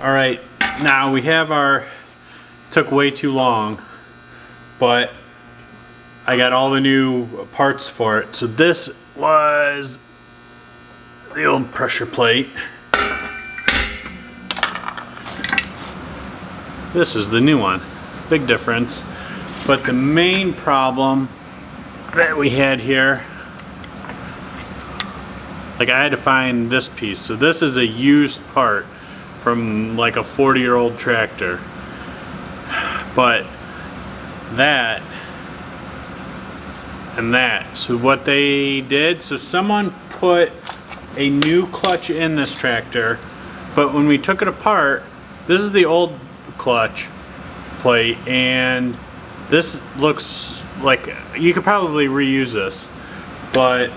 Alright, now we have our, took way too long, but I got all the new parts for it. So this was the old pressure plate. This is the new one. Big difference. But the main problem that we had here, like I had to find this piece. So this is a used part from like a 40-year-old tractor. But that and that. So what they did, so someone put a new clutch in this tractor, but when we took it apart, this is the old clutch plate, and this looks like you could probably reuse this, but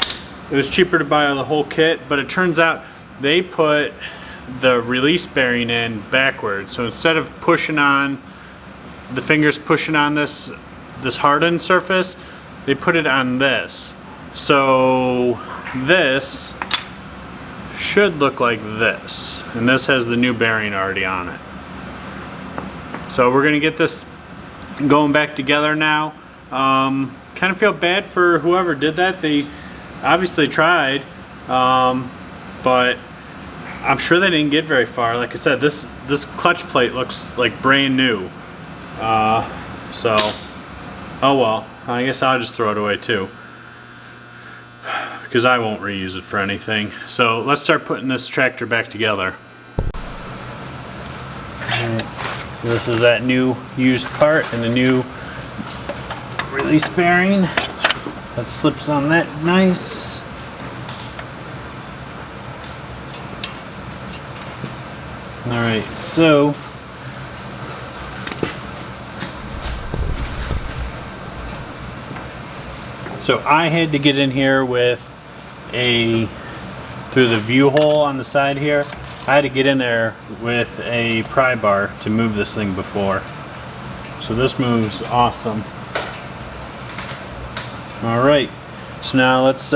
it was cheaper to buy the whole kit. But it turns out they put the release bearing in backwards, so instead of pushing on the fingers, pushing on this hardened surface, they put it on this. So this should look like this, and this has the new bearing already on it. So we're gonna get this going back together now. Kind of feel bad for whoever did that. They obviously tried, but I'm sure they didn't get very far. Like I said, this clutch plate looks like brand new. So, oh well, I guess I'll just throw it away too, because I won't reuse it for anything. So let's start putting this tractor back together. This is that new used part and the new release bearing that slips on that nice. Alright, so I had to get in here with through the view hole on the side here. I had to get in there with a pry bar to move this thing before. So this moves awesome. Alright, so now let's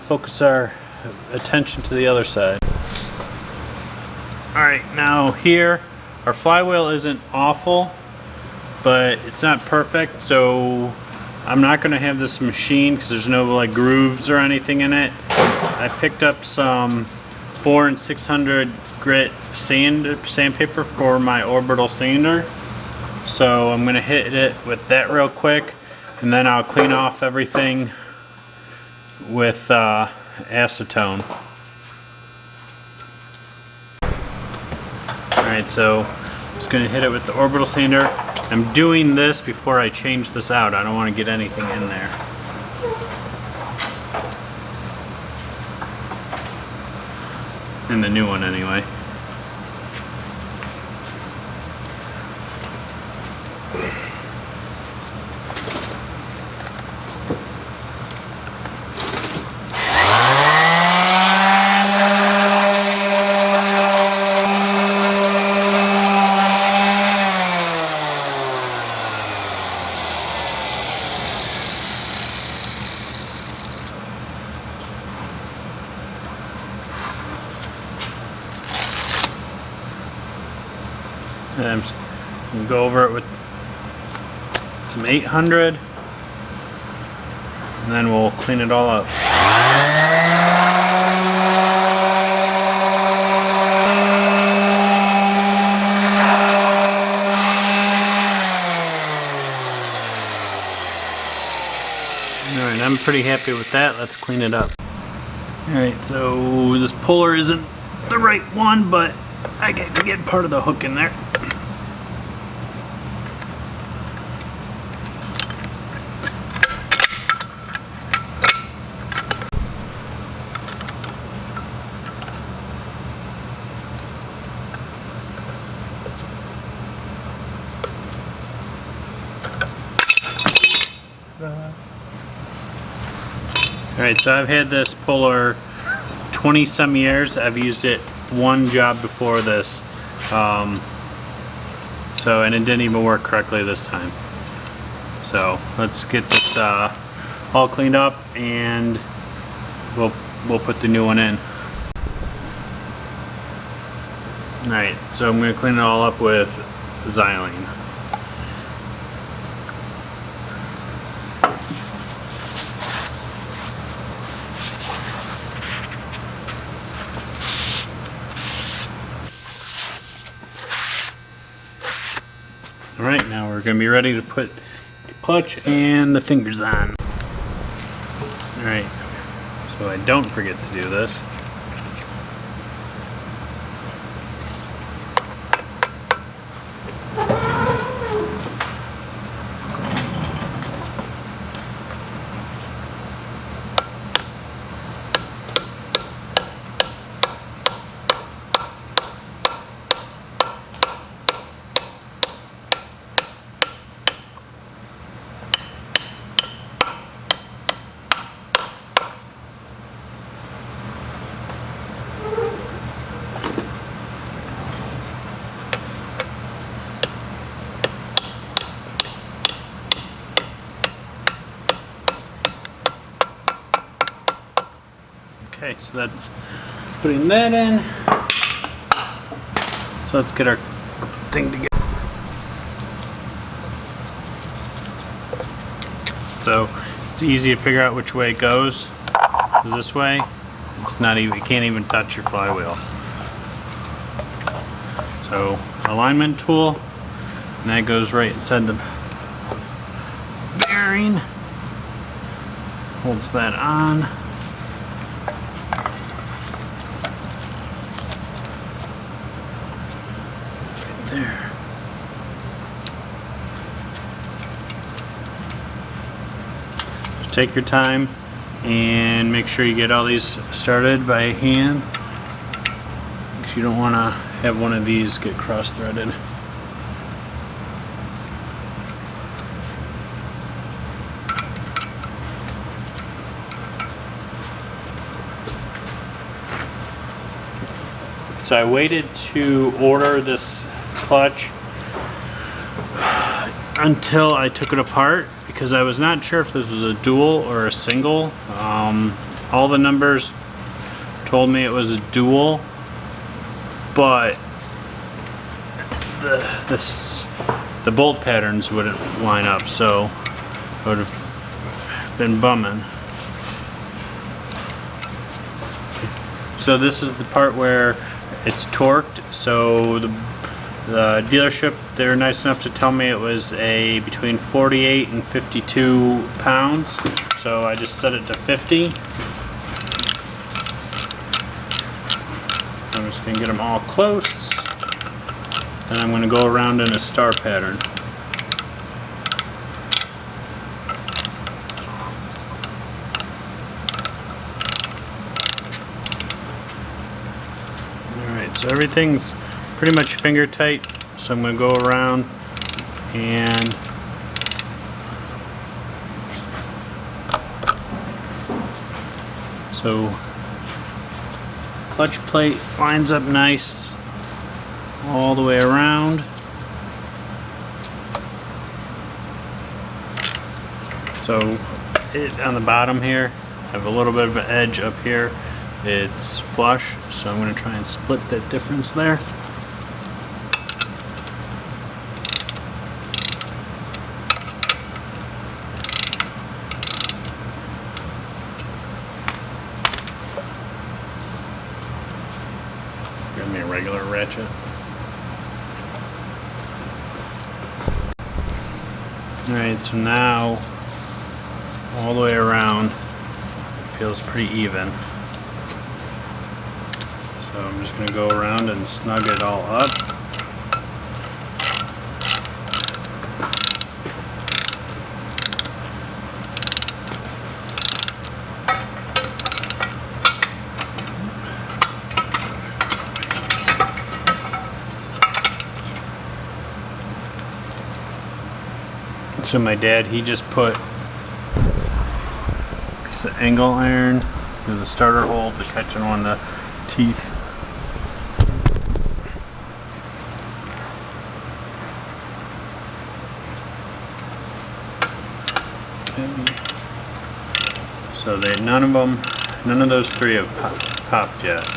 focus our attention to the other side. Alright, now here, our flywheel isn't awful, but it's not perfect, so I'm not going to have this machine because there's no like grooves or anything in it. I picked up some 400 and 600 grit sandpaper for my orbital sander. So I'm going to hit it with that real quick, and then I'll clean off everything with acetone. Alright, so I'm just going to hit it with the orbital sander. I'm doing this before I change this out. I don't want to get anything in there. In the new one anyway. And I'm just going to go over it with some 800, and then we'll clean it all up. Alright, I'm pretty happy with that. Let's clean it up. Alright, so this puller isn't the right one, but I got to get part of the hook in there. Alright, so I've had this puller 20 some years. I've used it one job before this, and it didn't even work correctly this time. So let's get this all cleaned up, and we'll put the new one in. Alright, so I'm going to clean it all up with xylene. Alright, now we're going to be ready to put the clutch and the fingers on. Alright, so I don't forget to do this. Okay, so that's putting that in. So let's get our thing together. So it's easy to figure out which way it goes. Is this way? It's not even, you can't even touch your flywheel. So alignment tool, and that goes right inside the bearing. Holds that on. There. Just take your time and make sure you get all these started by hand, because you don't want to have one of these get cross-threaded. So I waited to order this clutch until I took it apart, because I was not sure if this was a dual or a single. All the numbers told me it was a dual, but the bolt patterns wouldn't line up, so I would have been bumming. So this is the part where it's torqued. So the dealership, they were nice enough to tell me it was a between 48 and 52 pounds. So I just set it to 50. I'm just going to get them all close, and I'm going to go around in a star pattern. Alright, so everything's pretty much finger tight, so I'm going to go around and so clutch plate lines up nice all the way around. So on the bottom here, I have a little bit of an edge up here. It's flush, so I'm going to try and split that difference there. Give me a regular ratchet. Alright, so now all the way around it feels pretty even. So I'm just going to go around and snug it all up. So my dad, he just put a piece of angle iron through the starter hole to catch in one of the teeth. So none of those three have popped yet.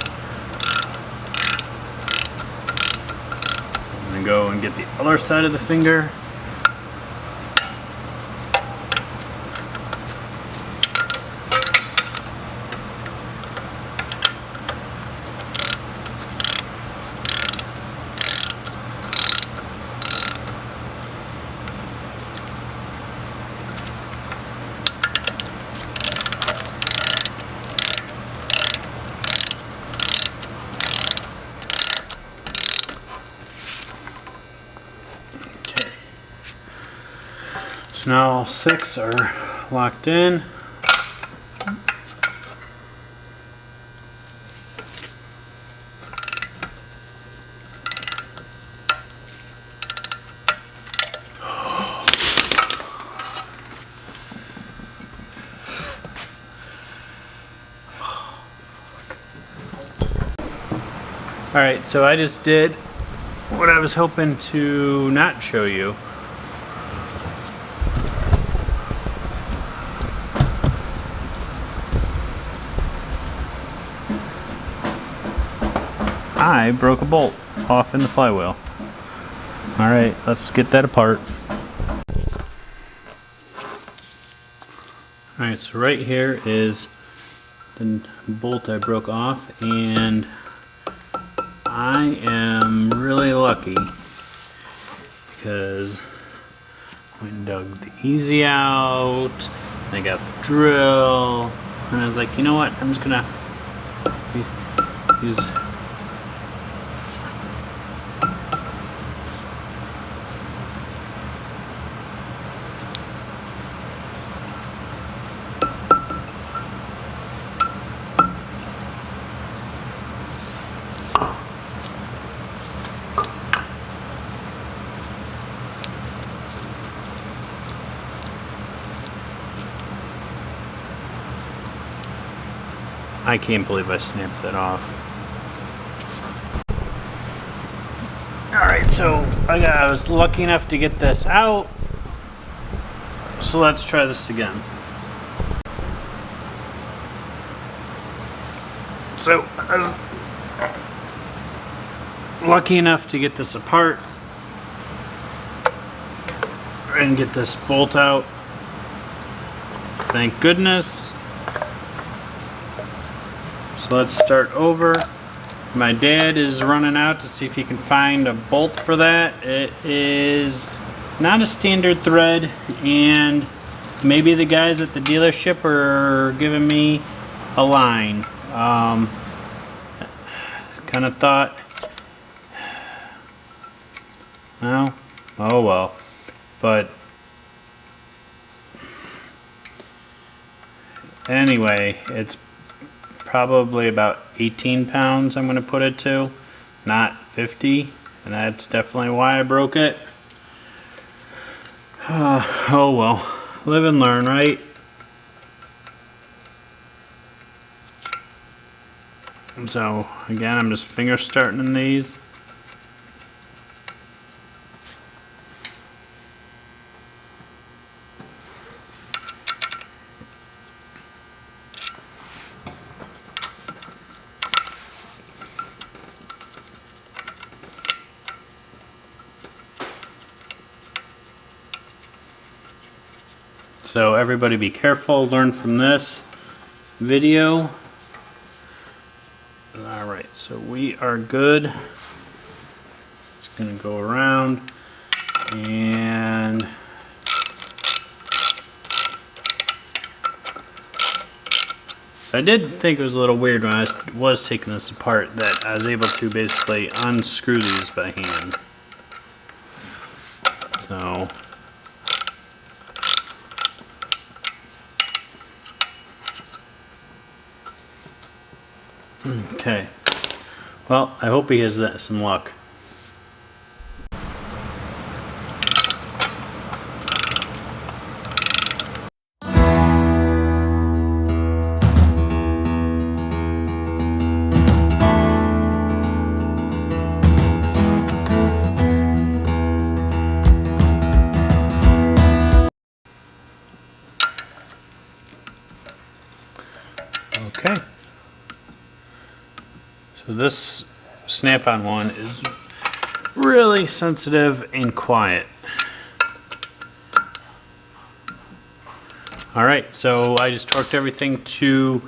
gonna go and get the other side of the finger. So now all 6 are locked in. Alright, so I just did what I was hoping to not show you. I broke a bolt off in the flywheel. Alright, let's get that apart. Alright, so right here is the bolt I broke off, and I am really lucky because I went and dug the easy out, I got the drill, and I was like, you know what, I'm just gonna use I can't believe I snapped that off. Alright, so I was lucky enough to get this out. So let's try this again. So I was lucky enough to get this apart and get this bolt out. Thank goodness. So let's start over. My dad is running out to see if he can find a bolt for that. It is not a standard thread, and maybe the guys at the dealership are giving me a line. Kind of thought, well, oh well. But anyway, it's probably about 18 pounds I'm going to put it to, not 50, and that's definitely why I broke it. Oh well, live and learn, right? So again, I'm just finger starting in these. So everybody be careful, learn from this video. Alright, so we are good. It's going to go around, and so I did think it was a little weird when I was taking this apart that I was able to basically unscrew these by hand. So okay, well, I hope he has some luck. Okay. So this snap-on one is really sensitive and quiet. All right, so I just torqued everything to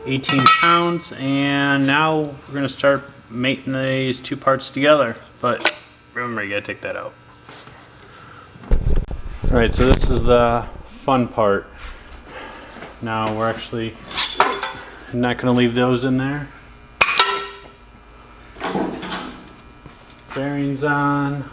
18 pounds, and now we're gonna start mating these two parts together. But remember, you gotta take that out. All right, so this is the fun part. Now we're actually not gonna leave those in there. Bearings on.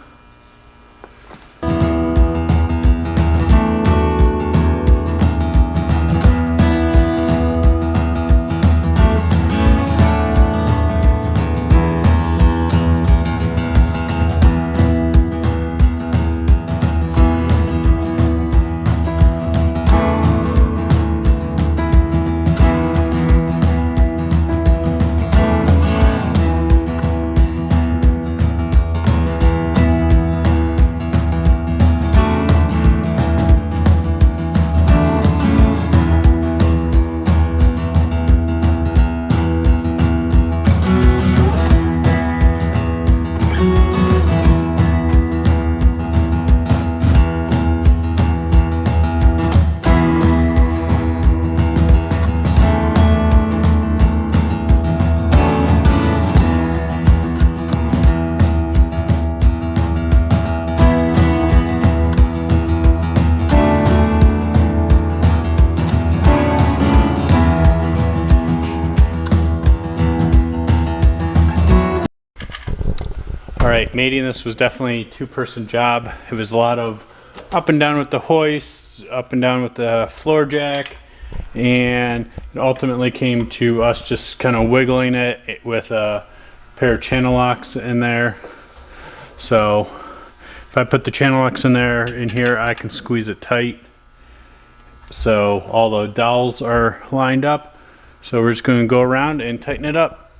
Alright, mating this was definitely a two-person job. It was a lot of up and down with the hoist, up and down with the floor jack, and it ultimately came to us just kind of wiggling it with a pair of channel locks in there. So if I put the channel locks in there, in here, I can squeeze it tight. So all the dowels are lined up. So we're just going to go around and tighten it up.